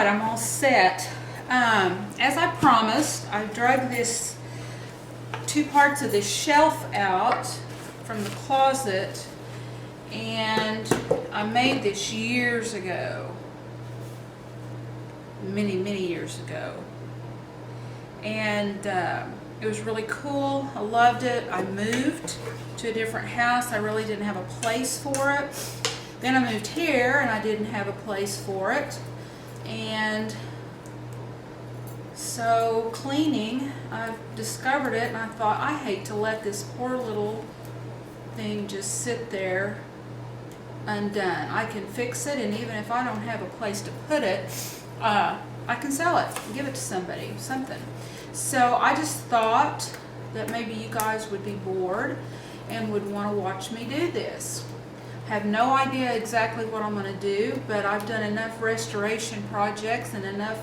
right, I'm all set. As I promised, I drug this 2 parts of this shelf out from the closet, and I made this years ago. Many years ago. And it was really cool. I loved it. I moved to a different house. I really didn't have a place for it. Then I moved here and I didn't have a place for it. And so cleaning, I discovered it and I thought, I hate to let this poor little thing just sit there undone. I can fix it, and even if I don't have a place to put it, I can sell it, give it to somebody, something. So I just thought that maybe you guys would be bored and would want to watch me do this. Have no idea exactly what I'm going to do, but I've done enough restoration projects and enough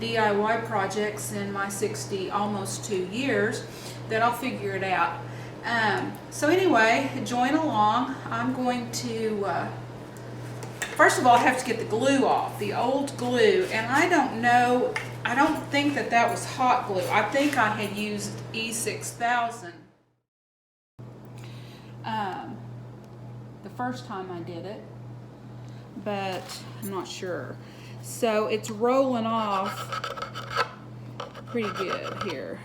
DIY projects in my almost 2 years that I'll figure it out. So anyway, join along. I'm going to first of all, I have to get the glue off, the old glue, and I don't think that was hot glue. I think I had used E6000 the first time I did it, but I'm not sure. So it's rolling off pretty good here.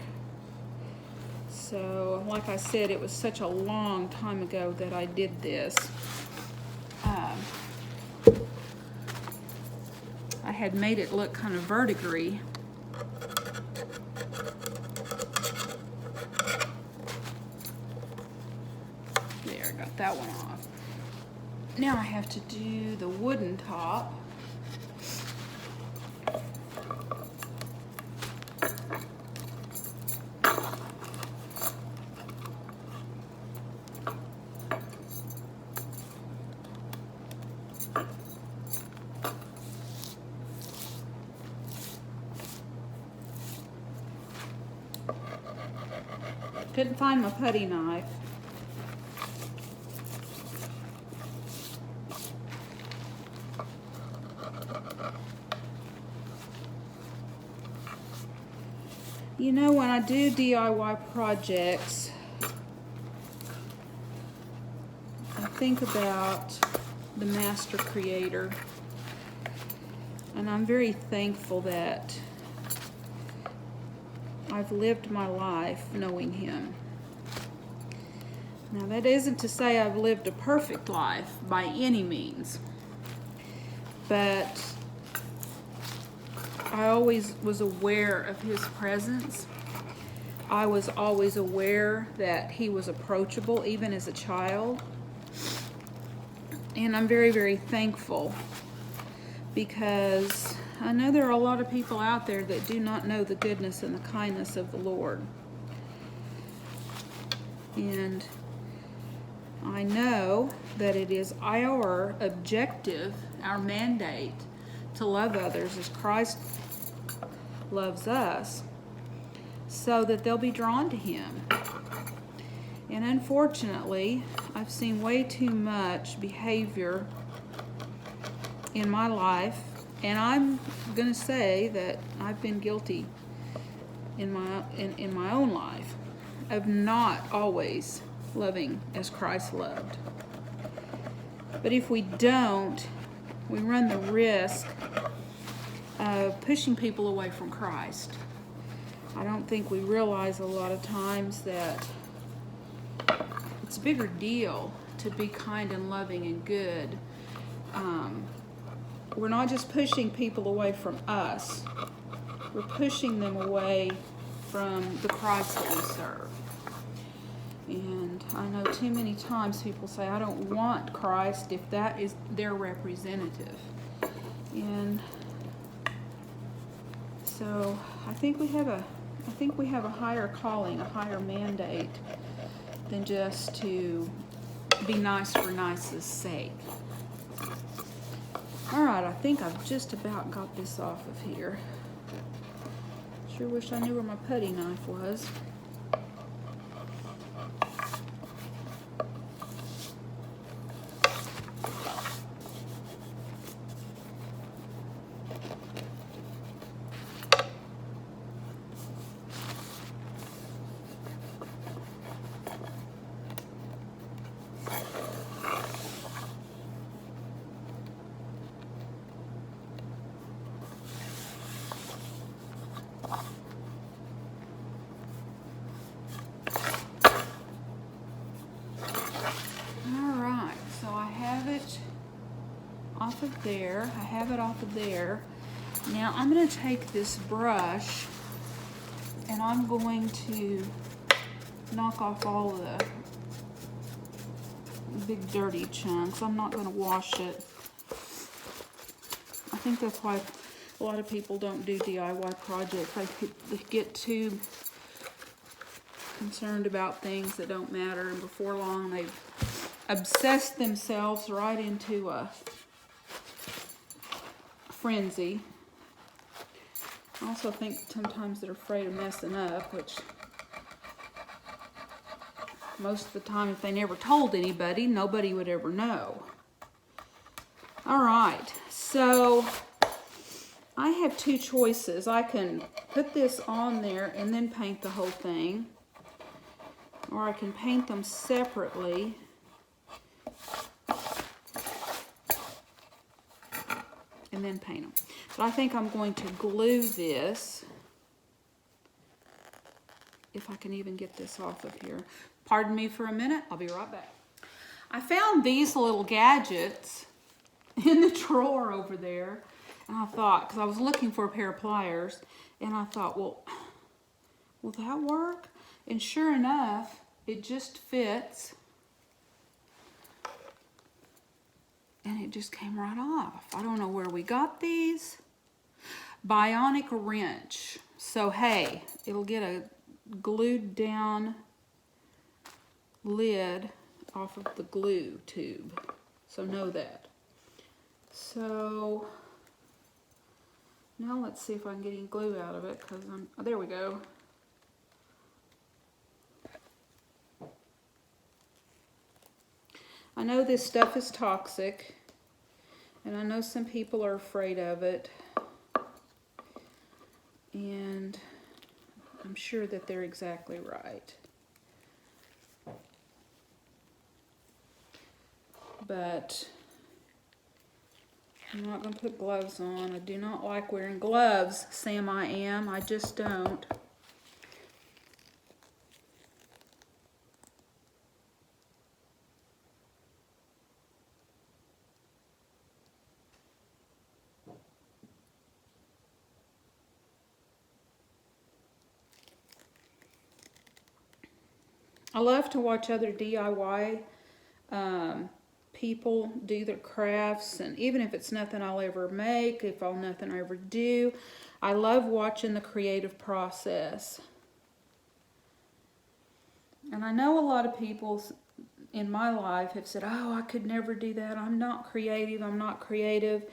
So like I said, it was such a long time ago that I did this. I had made it look kind of verdigris. There, I got that one off. Now I have to do the wooden top. Couldn't find my putty knife. You know, when I do DIY projects, I think about the master creator, and I'm very thankful that I've lived my life knowing him. Now, that isn't to say I've lived a perfect life by any means, but I always was aware of his presence. I was always aware that he was approachable, even as a child. And I'm very thankful, because I know there are a lot of people out there that do not know the goodness and the kindness of the Lord. And I know that it is our objective, our mandate, to love others as Christ loves us, so that they'll be drawn to him. And unfortunately, I've seen way too much behavior in my life, and I'm going to say that I've been guilty in my own life of not always loving as Christ loved. But if we don't, we run the risk of pushing people away from Christ. I don't think we realize a lot of times that it's a bigger deal to be kind and loving and good. We're not just pushing people away from us, we're pushing them away from the Christ that we serve. And I know too many times people say, I don't want Christ if that is their representative. And so I think we have a higher calling, a higher mandate than just to be nice for nice's sake. All right, I think I've just about got this off of here. Sure wish I knew where my putty knife was. off of there. I have it off of there. Now I'm going to take this brush and I'm going to knock off all of the big dirty chunks. I'm not going to wash it. I think that's why a lot of people don't do DIY projects. They get too concerned about things that don't matter, and before long they've obsessed themselves right into a frenzy. I also think sometimes they're afraid of messing up, which most of the time, if they never told anybody, nobody would ever know. All right, so I have two choices. I can put this on there and then paint the whole thing, or I can paint them separately. And then paint them. But I think I'm going to glue this, if I can even get this off of here. Pardon me for a minute, I'll be right back. I found these little gadgets in the drawer over there, and I thought, because I was looking for a pair of pliers, and I thought, well, will that work? And sure enough, it just fits. And it just came right off. I don't know where we got these. Bionic wrench. So hey, it'll get a glued down lid off of the glue tube. So know that. So now let's see if I can get any glue out of it, because oh, there we go. I know this stuff is toxic, and I know some people are afraid of it, and I'm sure that they're exactly right. But I'm not going to put gloves on. I do not like wearing gloves, Sam. I am. I just don't. I love to watch other DIY people do their crafts, and even if it's nothing I'll ever make, if I'll nothing I ever do, I love watching the creative process. And I know a lot of people in my life have said, oh, I could never do that, I'm not creative, I'm not creative.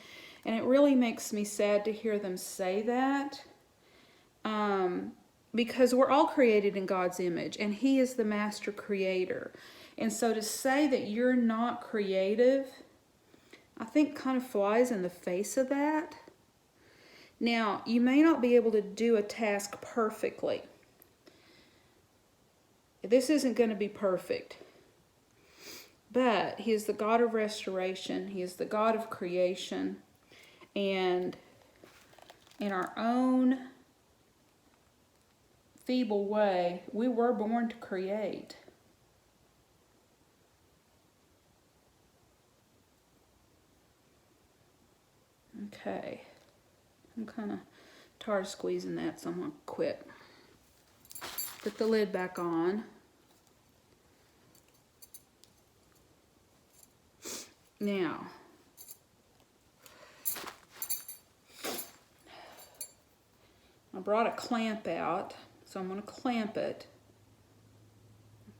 And it really makes me sad to hear them say that. Because we're all created in God's image, and He is the master creator. And so to say that you're not creative, I think kind of flies in the face of that. Now, you may not be able to do a task perfectly. This isn't going to be perfect. But He is the God of restoration. He is the God of creation. And in our own feeble way, we were born to create. Okay, I'm kind of tired of squeezing that, so I'm going to quit. Put the lid back on. Now, I brought a clamp out, so I'm going to clamp it.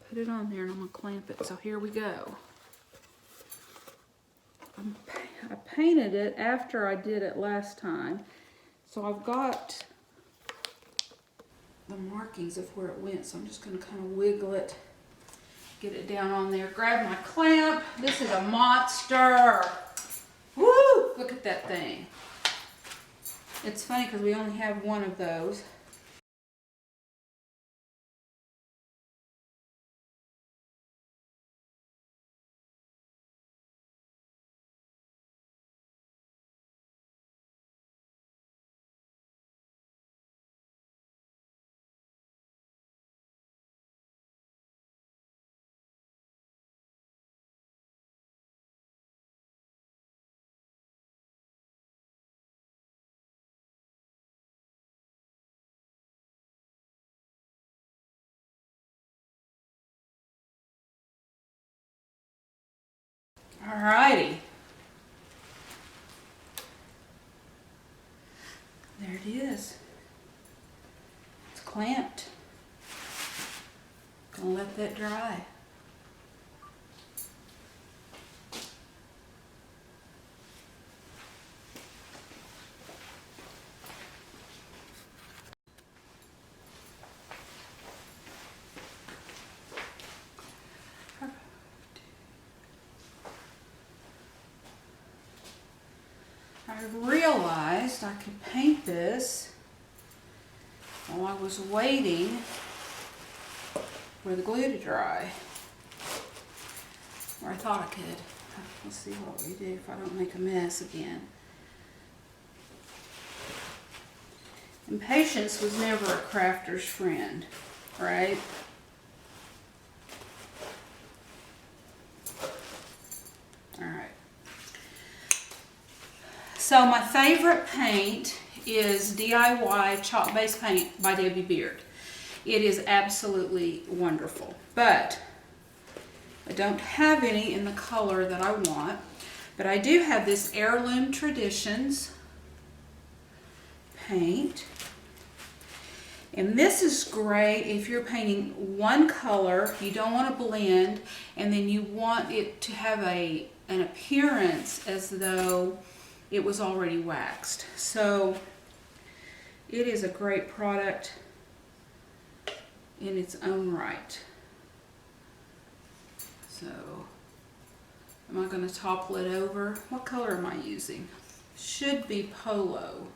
Put it on there and I'm going to clamp it. So here we go. I painted it after I did it last time. So I've got the markings of where it went. So I'm just going to kind of wiggle it, get it down on there. Grab my clamp. This is a monster. Woo! Look at that thing. It's funny because we only have one of those. Alrighty. There it is. It's clamped. Gonna let that dry. I realized I could paint this while I was waiting for the glue to dry. Or I thought I could. Let's see what we do if I don't make a mess again. Impatience was never a crafter's friend, right? Alright. So my favorite paint is DIY chalk base paint by Debbie Beard. It is absolutely wonderful, but I don't have any in the color that I want. But I do have this Heirloom Traditions paint. And this is great if you're painting one color, you don't want to blend, and then you want it to have an appearance as though it was already waxed. So it is a great product in its own right. So am I going to topple it over? What color am I using? Should be Polo.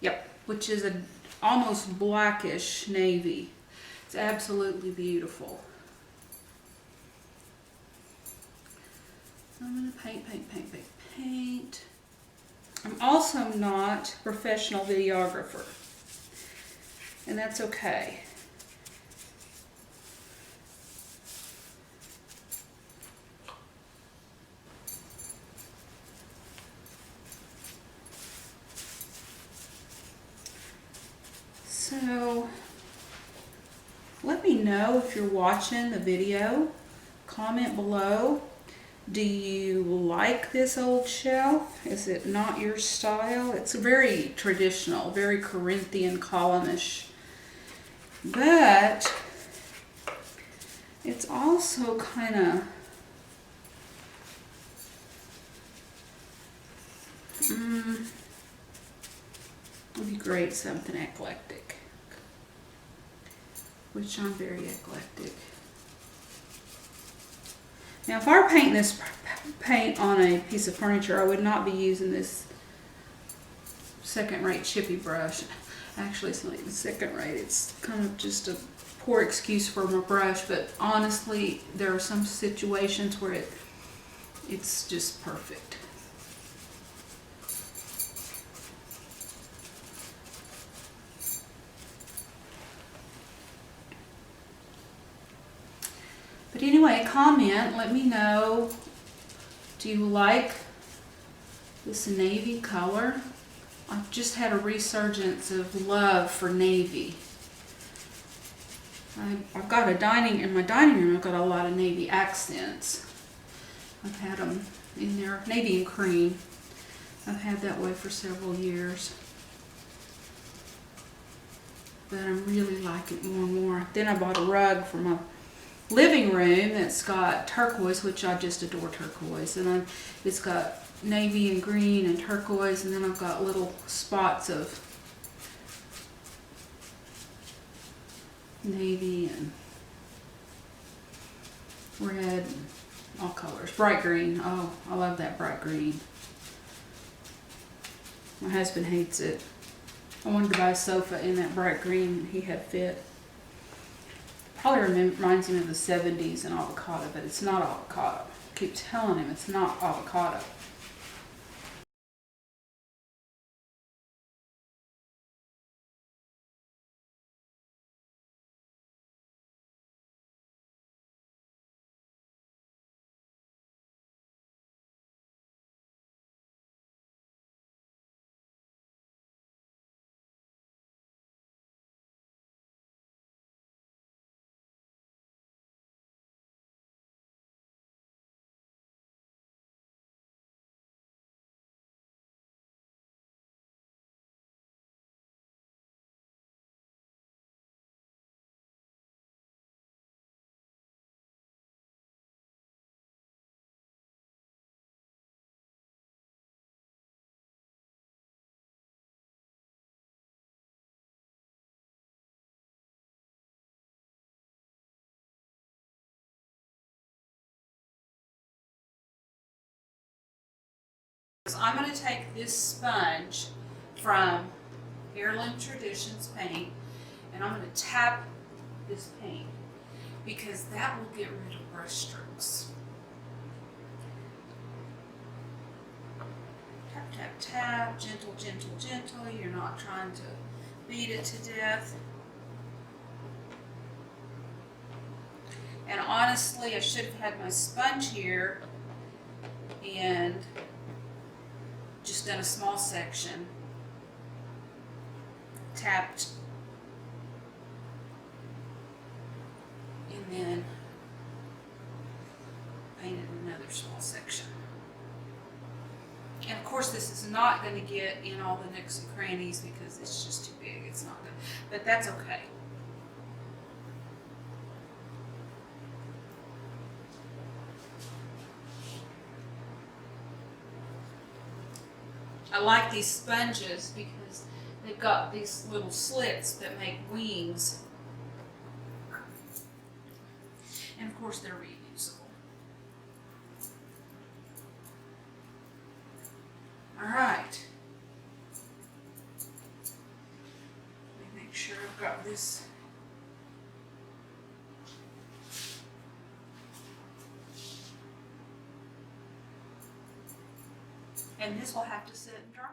Yep, which is a almost blackish navy. It's absolutely beautiful. I'm going to paint, paint, paint, paint, paint. I'm also not a professional videographer, and that's okay. So let me know if you're watching the video. Comment below. Do you like this old shelf? Is it not your style? It's very traditional, very Corinthian columnish. But it's also kind of would be great something eclectic, which I'm very eclectic. Now, if I were painting this paint on a piece of furniture, I would not be using this second-rate chippy brush. Actually, it's not even second-rate. It's kind of just a poor excuse for my brush, but honestly, there are some situations where it's just perfect. But anyway, comment, let me know, do you like this navy color? I've just had a resurgence of love for navy. I've got in my dining room, I've got a lot of navy accents. I've had them in there, navy and cream. I've had that way for several years. But I'm really liking it more and more. Then I bought a rug for my living room that's got turquoise, which I just adore turquoise, and it's got navy and green and turquoise, and then I've got little spots of navy and red and all colors. Bright green. Oh, I love that bright green. My husband hates it. I wanted to buy a sofa in that bright green he had fit. Probably reminds him of the 70s and avocado, but it's not avocado. I keep telling him it's not avocado. I'm going to take this sponge from Heirloom Traditions paint, and I'm going to tap this paint because that will get rid of brush strokes. Tap, tap, tap, gentle, gentle, gentle. You're not trying to beat it to death. And honestly, I should have had my sponge here and just done a small section, tapped, and then painted another small section. And of course this is not going to get in all the nooks and crannies because it's just too big. It's not good, but that's okay. I like these sponges because they've got these little slits that make wings. And of course they're reusable. All right. Let me make sure I've got this. And this will have to sit and dry.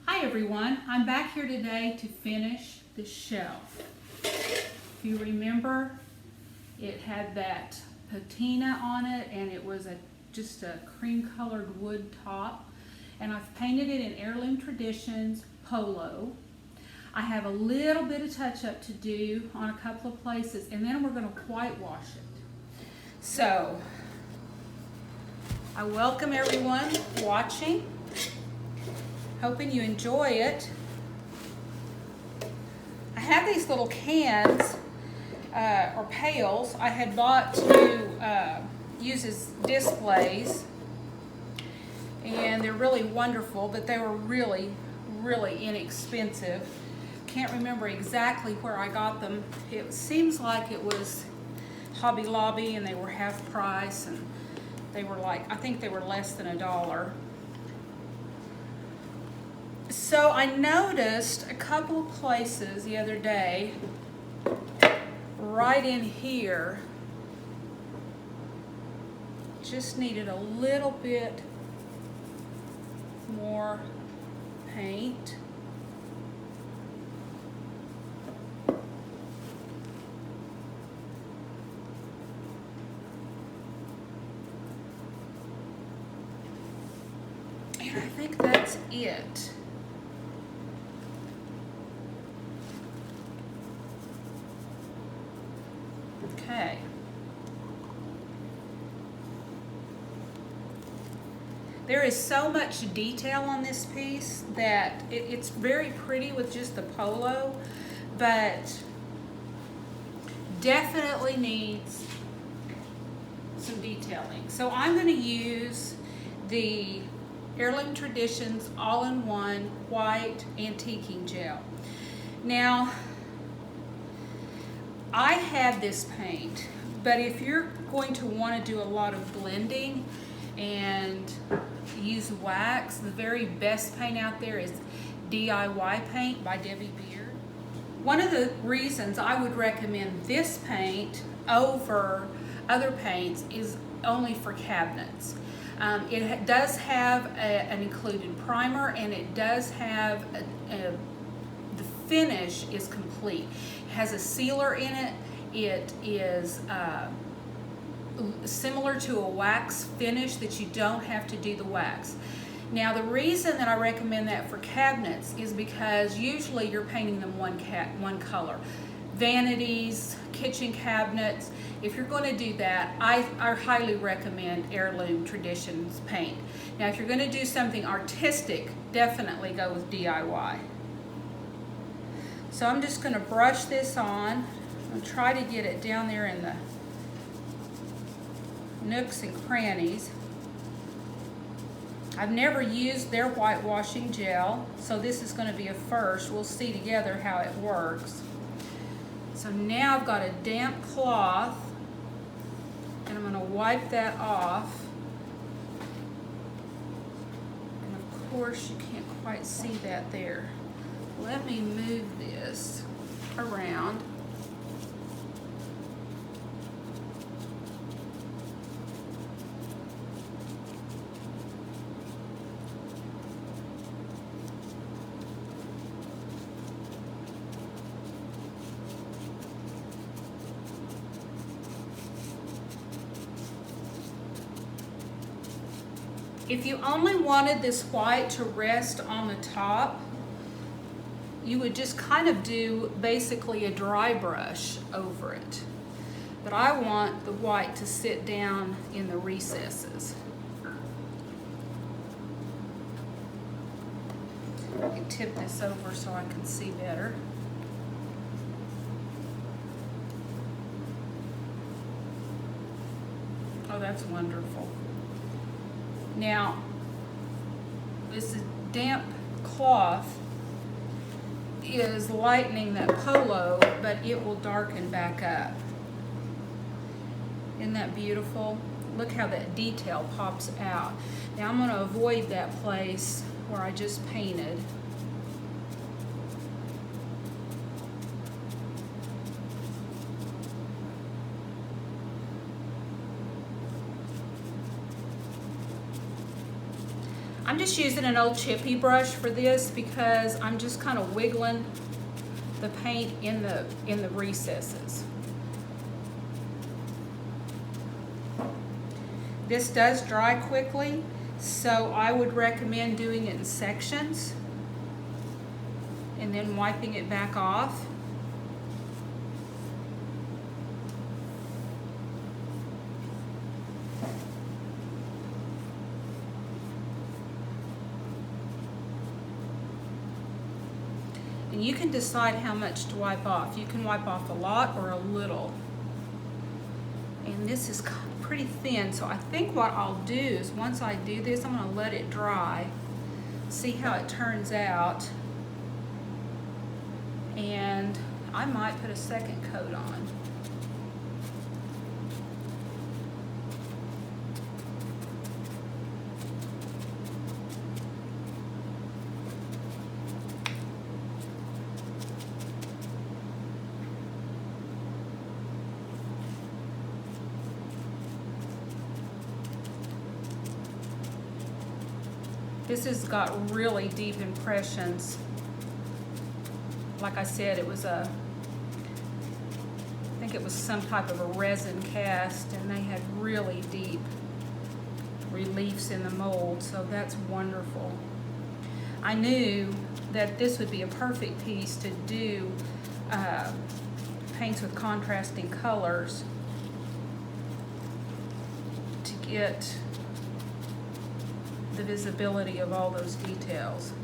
Hi everyone, I'm back here today to finish the shelf. If you remember, it had that patina on it and it was just a cream colored wood top, and I've painted it in Heirloom Traditions Polo. I have a little bit of touch up to do on a couple of places, and then we're going to whitewash it. So I welcome everyone watching, hoping you enjoy it. I have these little cans or pails I had bought to use as displays, and they're really wonderful, but they were really inexpensive. Can't remember exactly where I got them. It seems like it was Hobby Lobby, and they were half price, and they were like, I think they were less than $1. So I noticed a couple of places the other day, right in here, just needed a little bit more paint. And I think that's it. Okay. There is so much detail on this piece that it's very pretty with just the polo, but definitely needs some detailing. So I'm going to use the Heirloom Traditions all-in-one white antiquing gel. Now, I had this paint, but if you're going to want to do a lot of blending and use wax, the very best paint out there is DIY paint by Debbie Beard. One of the reasons I would recommend this paint over other paints is only for cabinets. It does have an included primer, and it does have the finish is complete. It has a sealer in it. It is similar to a wax finish that you don't have to do the wax. Now, the reason that I recommend that for cabinets is because usually you're painting them one color. Vanities, kitchen cabinets, if you're going to do that, I highly recommend Heirloom Traditions paint. Now, if you're going to do something artistic, definitely go with DIY. So I'm just going to brush this on and try to get it down there in the nooks and crannies. I've never used their whitewashing gel, so this is going to be a first. We'll see together how it works. So now I've got a damp cloth, and I'm going to wipe that off. And of course, you can't quite see that there. Let me move this around. If you only wanted this white to rest on the top, you would just kind of do basically a dry brush over it. But I want the white to sit down in the recesses. I can tip this over so I can see better. Oh, that's wonderful. Now, this damp cloth is lightening that polo, but it will darken back up. Isn't that beautiful? Look how that detail pops out. Now I'm going to avoid that place where I just painted. I'm just using an old chippy brush for this because I'm just kind of wiggling the paint in the recesses. This does dry quickly, so I would recommend doing it in sections and then wiping it back off. And you can decide how much to wipe off. You can wipe off a lot or a little. And this is pretty thin, so I think what I'll do is once I do this, I'm going to let it dry, see how it turns out, and I might put a second coat on. This has got really deep impressions. Like I said, it was I think it was some type of a resin cast, and they had really deep reliefs in the mold, so that's wonderful. I knew that this would be a perfect piece to do paints with contrasting colors to get the visibility of all those details.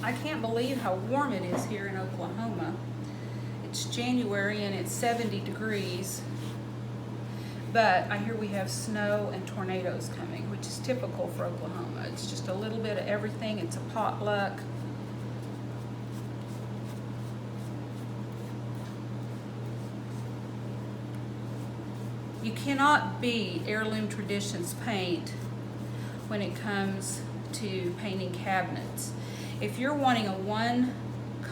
I can't believe how warm it is here in Oklahoma. It's January and it's 70 degrees, but I hear we have snow and tornadoes coming, which is typical for Oklahoma. It's just a little bit of everything. It's a potluck. You cannot beat Heirloom Traditions paint when it comes to painting cabinets. If you're wanting a one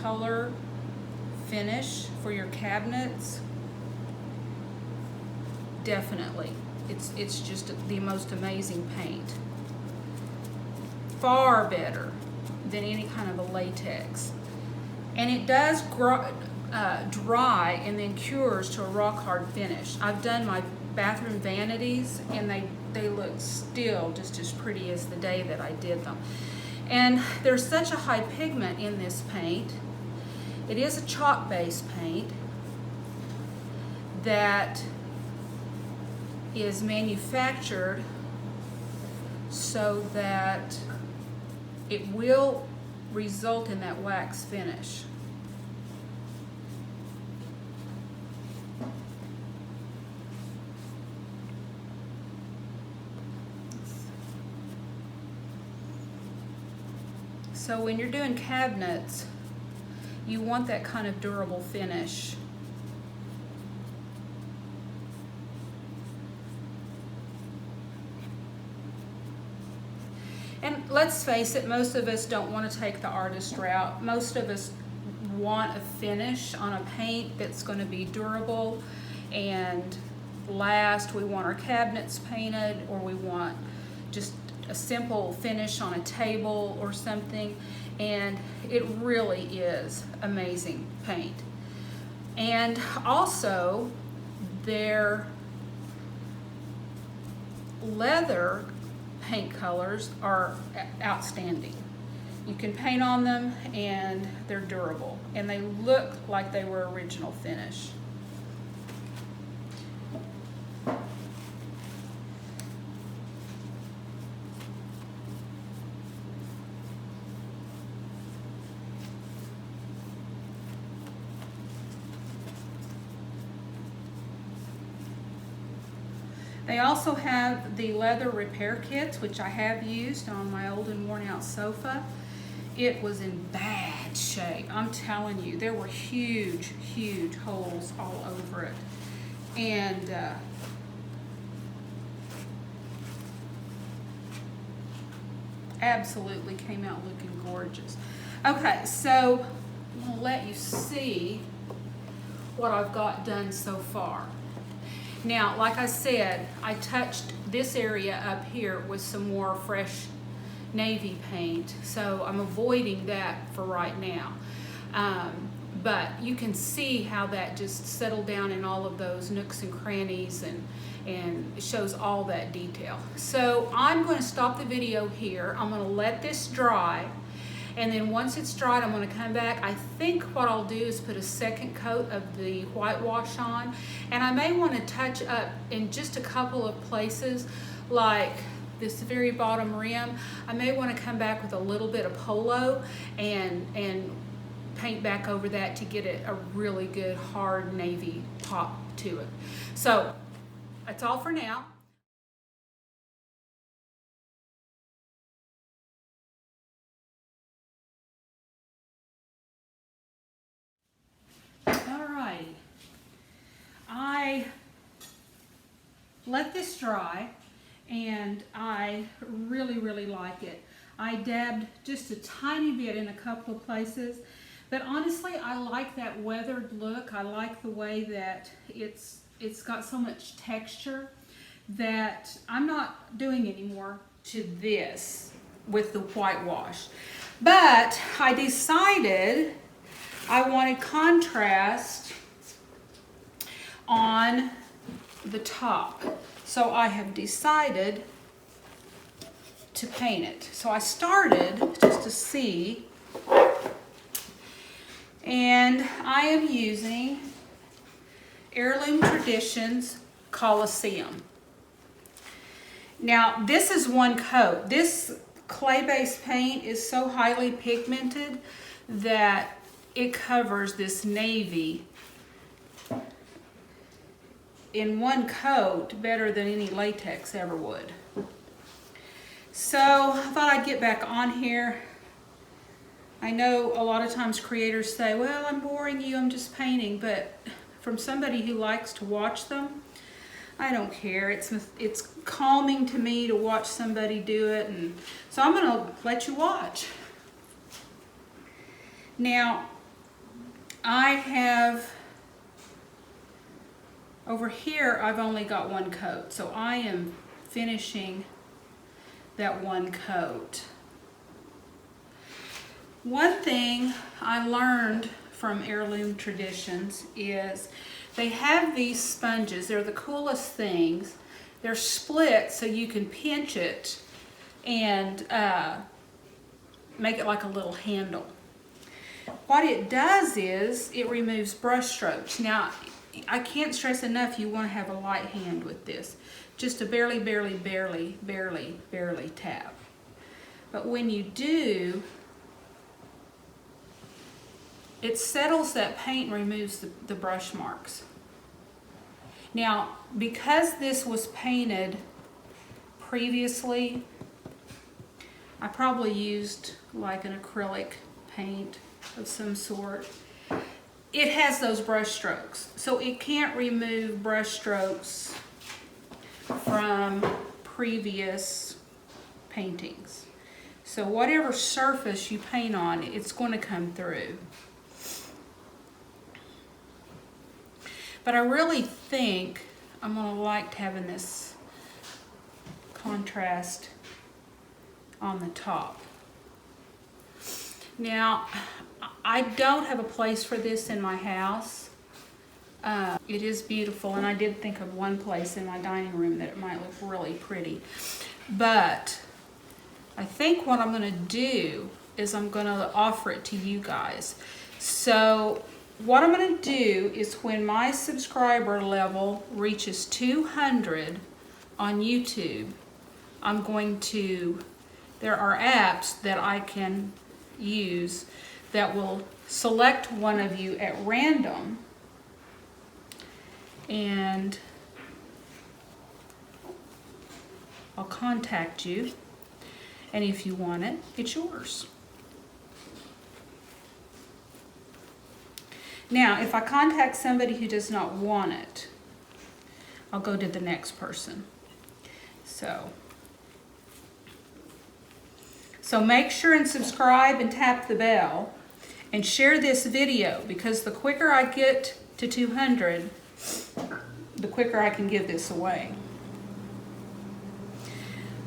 color finish for your cabinets, definitely. It's just the most amazing paint. far better than any kind of a latex. And it does dry and then cures to a rock hard finish. I've done my bathroom vanities and they look still just as pretty as the day that I did them. And there's such a high pigment in this paint. It is a chalk-based paint that is manufactured so that it will result in that wax finish. So when you're doing cabinets, you want that kind of durable finish. And let's face it, most of us don't want to take the artist route. Most of us want a finish on a paint that's going to be durable and last. We want our cabinets painted, or we want just a simple finish on a table or something. And it really is amazing paint. And also, their leather paint colors are outstanding. You can paint on them and they're durable and they look like they were original finish. They also have the leather repair kits, which I have used on my old and worn out sofa. It was in bad shape. I'm telling you, there were huge, huge holes all over it. And absolutely came out looking gorgeous. Okay, so I'm gonna let you see what I've got done so far. Now, like I said, I touched this area up here with some more fresh navy paint, so I'm avoiding that for right now. But you can see how that just settled down in all of those nooks and crannies, and it shows all that detail. So I'm going to stop the video here. I'm going to let this dry. And then once it's dried, I'm going to come back. I think what I'll do is put a second coat of the whitewash on. And I may want to touch up in just a couple of places, like this very bottom rim. I may want to come back with a little bit of polo and paint back over that to get it a really good hard navy pop to it. So that's all for now. Alrighty, I let this dry and I really like it. I dabbed just a tiny bit in a couple of places, but honestly I like that weathered look. I like the way that it's got so much texture that I'm not doing any more to this with the whitewash. But I decided I wanted contrast on the top. So I have decided to paint it. So I started just to see, and I am using Heirloom Traditions Coliseum. Now this is one coat. This clay-based paint is so highly pigmented that it covers this navy in one coat better than any latex ever would. So I thought I'd get back on here. I know a lot of times creators say, well, I'm boring you, I'm just painting, but from somebody who likes to watch them, I don't care. It's calming to me to watch somebody do it, and so I'm gonna let you watch. Now, I have, over here, I've only got one coat, so I am finishing that one coat. One thing I learned from Heirloom Traditions is they have these sponges. They're the coolest things. They're split so you can pinch it and make it like a little handle. What it does is it removes brush strokes. Now, I can't stress enough you want to have a light hand with this. Just a barely, barely, barely, barely, barely tap. But when you do, it settles that paint and removes the brush marks. Now, because this was painted previously, I probably used like an acrylic paint of some sort. It has those brush strokes, so it can't remove brush strokes from previous paintings. So whatever surface you paint on, it's going to come through. But I really think I'm going to like having this contrast on the top. Now, I don't have a place for this in my house. It is beautiful, and I did think of one place in my dining room that it might look really pretty. But I think what I'm going to do is I'm going to offer it to you guys. So what I'm going to do is when my subscriber level reaches 200 on YouTube, I'm going to, there are apps that I can use that will select one of you at random, and I'll contact you, and if you want it, it's yours. Now, if I contact somebody who does not want it, I'll go to the next person. So make sure and subscribe and tap the bell and share this video, because the quicker I get to 200, the quicker I can give this away.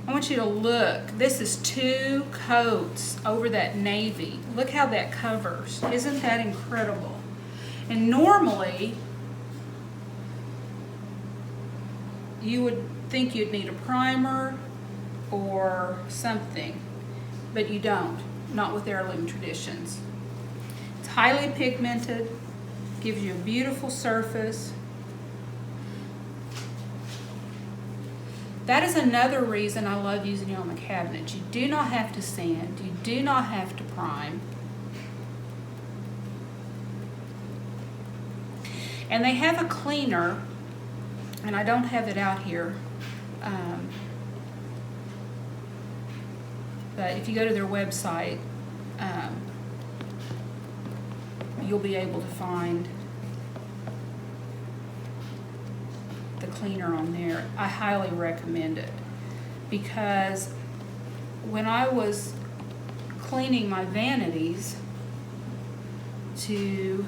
I want you to look. This is 2 coats over that navy. Look how that covers. Isn't that incredible? And normally, you would think you'd need a primer or something, but you don't. Not with Heirloom Traditions. It's highly pigmented, gives you a beautiful surface. That is another reason I love using it on the cabinets. You do not have to sand. You do not have to prime. And they have a cleaner, and I don't have it out here, but if you go to their website, you'll be able to find the cleaner on there. I highly recommend it, because when I was cleaning my vanities to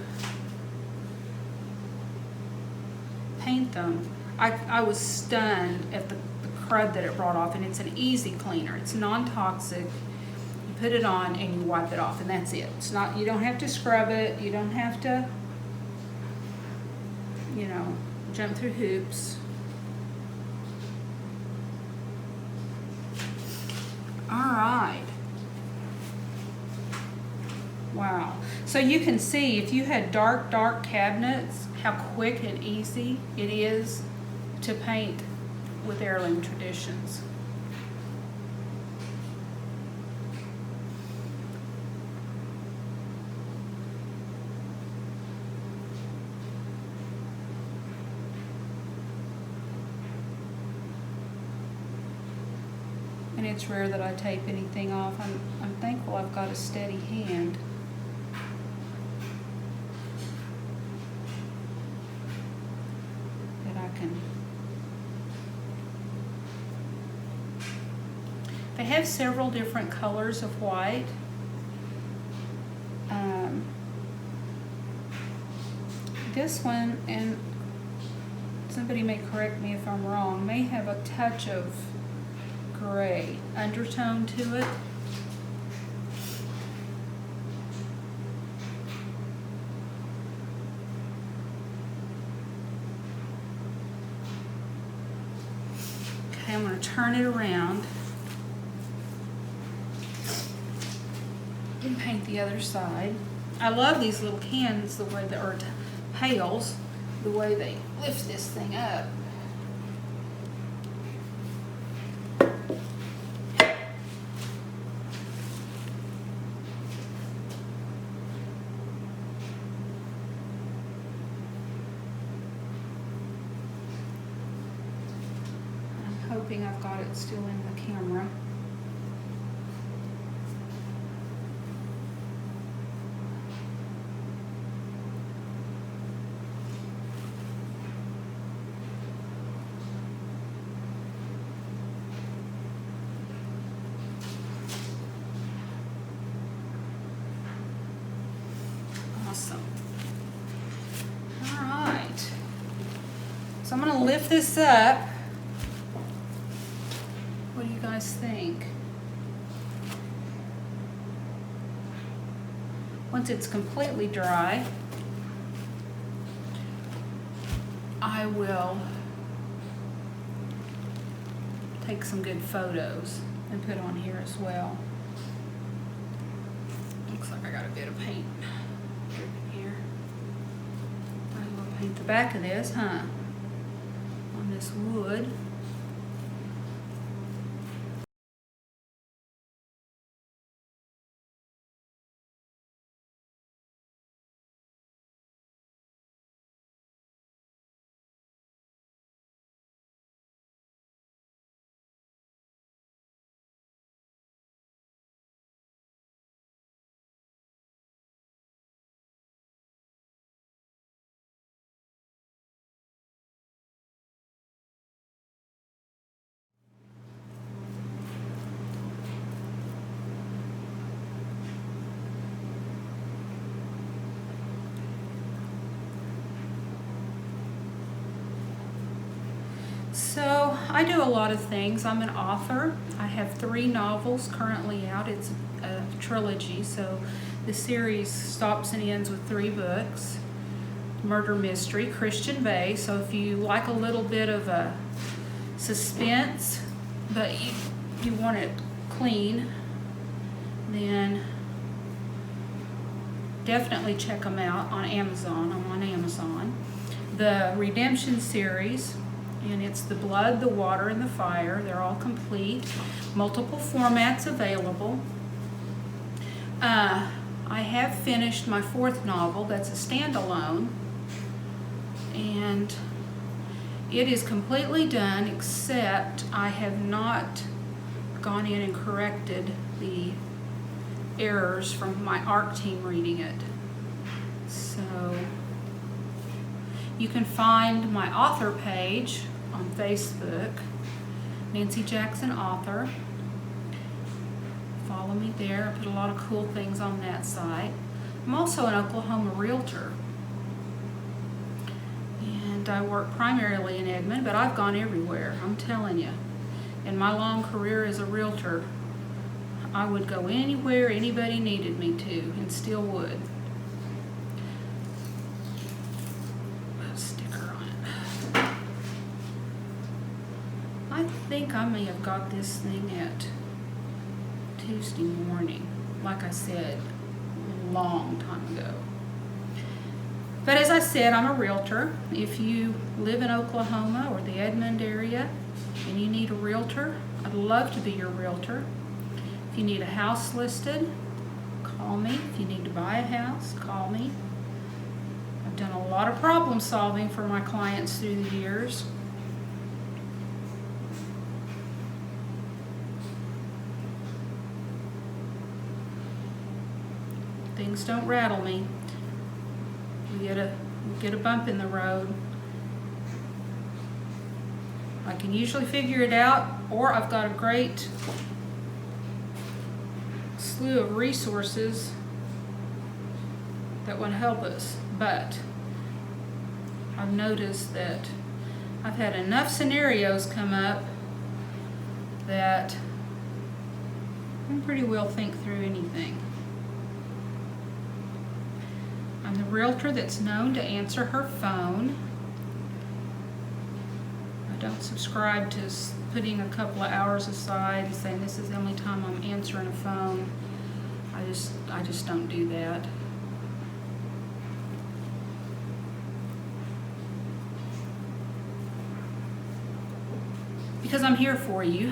paint them, I was stunned at the crud that it brought off. And it's an easy cleaner. It's non-toxic. You put it on and you wipe it off, and that's it. It's not, you don't have to scrub it. You don't have to, you know, jump through hoops. All right. Wow. So you can see, if you had dark cabinets, how quick and easy it is to paint with Heirloom Traditions. And it's rare that I tape anything off. I'm thankful I've got a steady hand. They have several different colors of white. This one, and somebody may correct me if I'm wrong, may have a touch of gray undertone to it. I'm going to turn it around and paint the other side. I love these little cans, the way or pails, the way they lift this thing up. Hoping I've got it still in the camera. Awesome. All right. So I'm going to lift this up. What do you guys think? Once it's completely dry, I will take some good photos and put on here as well. Looks like I got a bit of paint dripping here. I will paint the back of this, on this wood. So I do a lot of things. I'm an author. I have 3 novels currently out. It's a trilogy, so the series stops and ends with 3 books. Murder mystery, Christian Bay. So if you like a little bit of a suspense, but you want it clean, then definitely check them out on Amazon. I'm on Amazon. The Redemption series, and it's The Blood, the Water, and the Fire. They're all complete. Multiple formats available. I have finished my 4th novel. That's a standalone. And it is completely done, except I have not gone in and corrected the errors from my art team reading it. So you can find my author page on Facebook, Nancy Jackson Author. Follow me there. I put a lot of cool things on that site. I'm also an Oklahoma realtor. And I work primarily in Edmond, but I've gone everywhere, I'm telling you. In my long career as a realtor, I would go anywhere anybody needed me to, and still would. Put a sticker on it. I think I may have got this thing at Tuesday morning, like I said, a long time ago. But as I said, I'm a realtor. If you live in Oklahoma or the Edmond area and you need a realtor, I'd love to be your realtor. If you need a house listed, call me. If you need to buy a house, call me. I've done a lot of problem solving for my clients through the years. Things don't rattle me. We get a bump in the road. I can usually figure it out, or I've got a great slew of resources that would help us. But I've noticed that I've had enough scenarios come up that I can pretty well think through anything. I'm the realtor that's known to answer her phone. I don't subscribe to putting a couple of hours aside and saying this is the only time I'm answering a phone. I just don't do that. Because I'm here for you.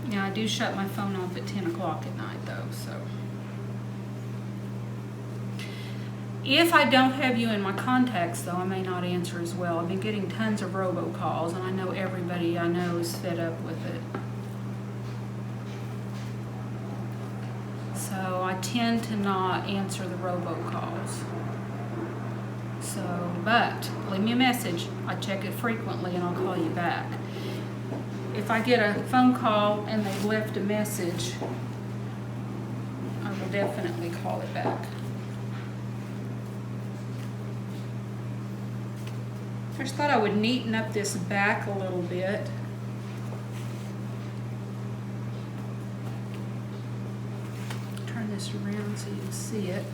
Now I do shut my phone off at 10 o'clock at night though, so. If I don't have you in my contacts though, I may not answer as well. I've been getting tons of robocalls and I know everybody I know is fed up with it. So I tend to not answer the robocalls. So, but leave me a message. I check it frequently and I'll call you back. If I get a phone call and they've left a message, I will definitely call it back. I just thought I would neaten up this back a little bit. Turn this around so you can see it.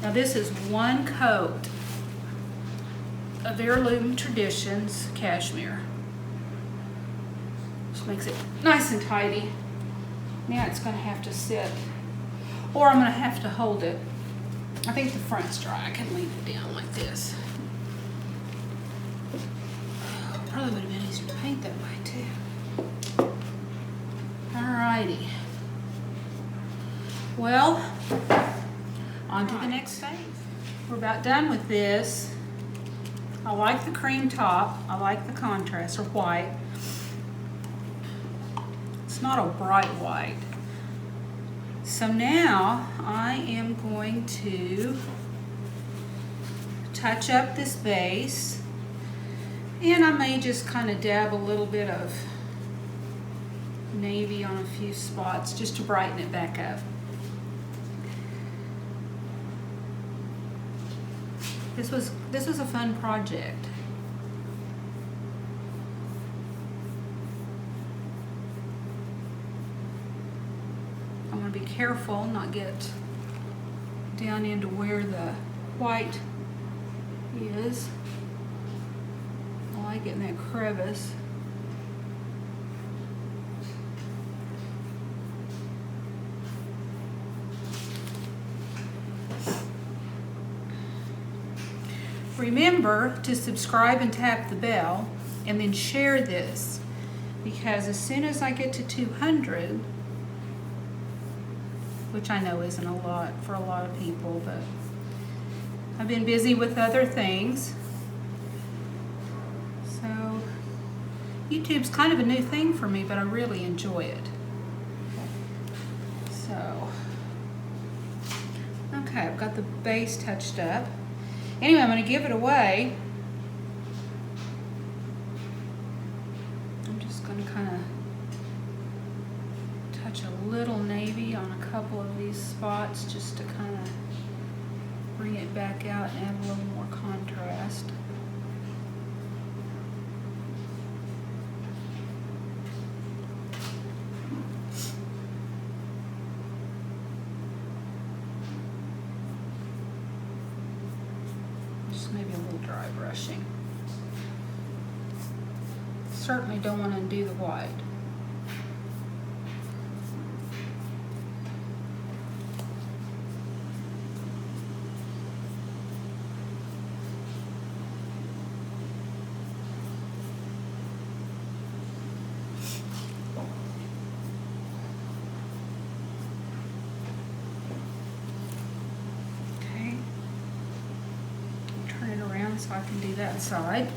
Now this is one coat of Heirloom Traditions cashmere. Just makes it nice and tidy. Now it's going to have to sit, or I'm going to have to hold it. I think the front's dry. I can leave it down like this. Probably would have been easier to paint that way too. Alrighty. Well, on to the next phase. We're about done with this. I like the cream top. I like the contrast, or white. It's not a bright white. So now I am going to touch up this base. And I may just kind of dab a little bit of navy on a few spots just to brighten it back up. This was a fun project. I want to be careful, not get down into where the white is. I like it in that crevice. Remember to subscribe and tap the bell and then share this, because as soon as I get to 200, which I know isn't a lot for a lot of people, but I've been busy with other things. So YouTube's kind of a new thing for me, but I really enjoy it. So, okay, I've got the base touched up. Anyway, I'm going to give it away. I'm just going to kind of touch a little navy on a couple of these spots just to kind of bring it back out and add a little more contrast. Maybe a little dry brushing. Certainly don't want to undo the white. So I can do that side.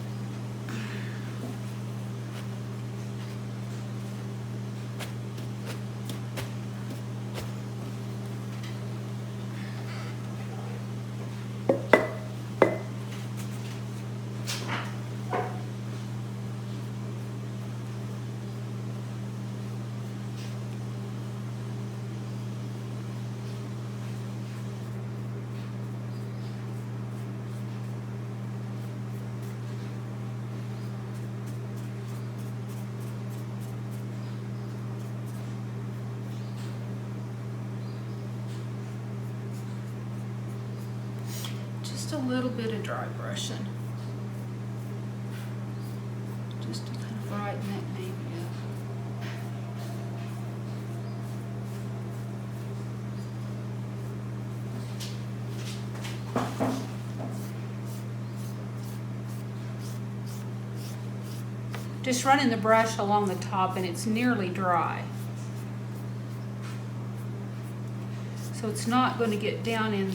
little bit of dry brushing. Just to kind of brighten that baby up. Just running the brush along the top and it's nearly dry. So it's not going to get down in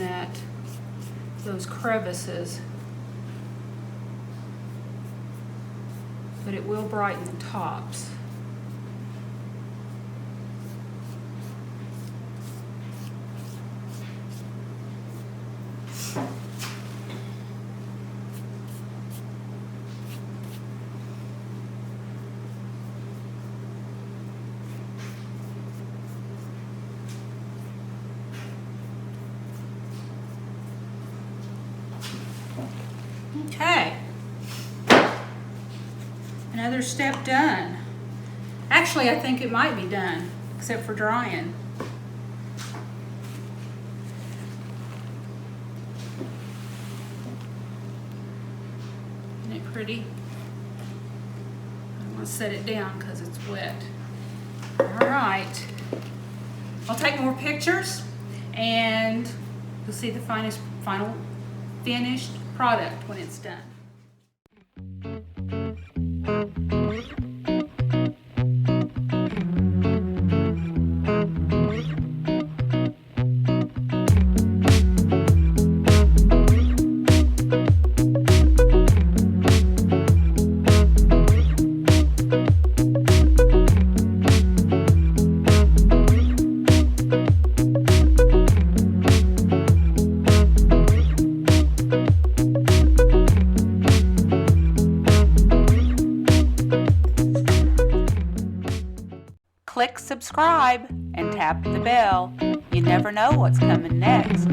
those crevices, but it will brighten the tops. Okay, another step done. Actually, I think it might be done, except for drying. Isn't it pretty? I don't want to set it down because it's wet. All right, I'll take more pictures and you'll see the final finished product when it's done. Click subscribe and tap the bell. You never know what's coming next.